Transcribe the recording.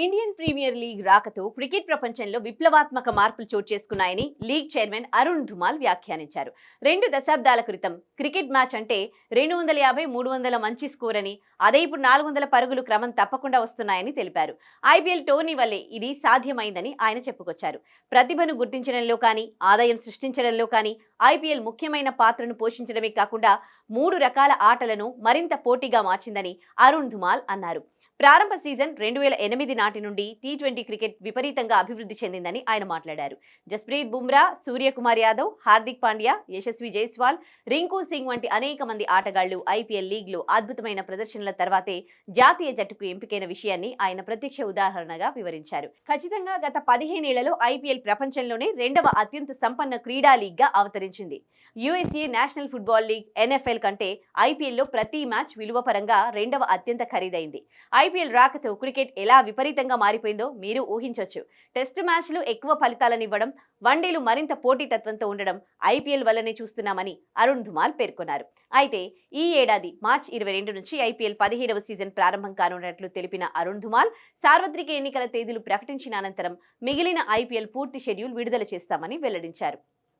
Indian premier league రాకతో cricket ప్రపంచంలో విప్లవాత్మక మార్పులు చోటు చేసుకున్నాయని లీగ్ చైర్మన్ అరుణ్ ధుమాల్ వ్యాఖ్యానించారు. 2 దశాబ్దాల క్రితం క్రికెట్ మ్యాచ్ అంటే 250, 300 మంచి స్కోర్ అని, అదే ఇప్పుడు 400 పరుగులు క్రమం తప్పకుండా వస్తున్నాయని తెలిపారు. ఐపీఎల్ టోర్నీ వల్లే ఇది సాధ్యమైందని ఆయన చెప్పుకొచ్చారు. ప్రతిభను గుర్తించడంలో కానీ, ఆదాయం సృష్టించడంలో కానీ ఐపీఎల్ ముఖ్యమైన పాత్రను పోషించడమే కాకుండా 3 రకాల ఆటలను మరింత పోటీగా మార్చిందని అరుణ్ ధుమాల్ అన్నారు. ప్రారంభ సీజన్ 2008 నాటి నుండి టీ20 క్రికెట్ విపరీతంగా అభివృద్ధి చెందిందని ఆయన మాట్లాడారు. జస్ప్రీత్ బుమ్రా, సూర్యకుమార్ యాదవ్, హార్దిక్ పాండ్యా, యశస్వి జైస్వాల్, రింకు సింగ్ వంటి అనేక మంది ఆటగాళ్లు ఐపీఎల్ లీగ్లో అద్భుతమైన ప్రదర్శనల తర్వాతే జాతీయ జట్టుకు ఎంపికైన విషయాన్ని ఆయన ప్రత్యక్ష ఉదాహరణగా వివరించారు. ఖచ్చితంగా గత 15 ఏళ్లలో ఐపీఎల్ ప్రపంచంలోనే 2వ అత్యంత సంపన్న క్రీడా లీగ్గా అవతరించింది. USA national football league NFL కంటే ఐపీఎల్లో ప్రతి మ్యాచ్ విలువ పరంగా 2వ అత్యంత ఖరీదైంది. ఐపీఎల్ రాకతో క్రికెట్ ఎలా విపరీతంగా మారిపోయిందో మీరు ఊహించొచ్చు. టెస్ట్ మ్యాచ్లు ఎక్కువ ఫలితాలనివ్వడం, వన్డేలు మరింత పోటీతత్వంతో ఉండడం ఐపీఎల్ వల్లనే చూస్తున్నామని అరుణ్ ధుమాల్ పేర్కొన్నారు. అయితే ఈ ఏడాది మార్చి 22 నుంచి ఐపీఎల్ 17వ సీజన్ ప్రారంభం కానున్నట్లు తెలిపిన అరుణ్ ధుమాల్, సార్వత్రిక ఎన్నికల తేదీలు ప్రకటించిన అనంతరం మిగిలిన ఐపీఎల్ పూర్తి షెడ్యూల్ విడుదల చేస్తామని వెల్లడించారు.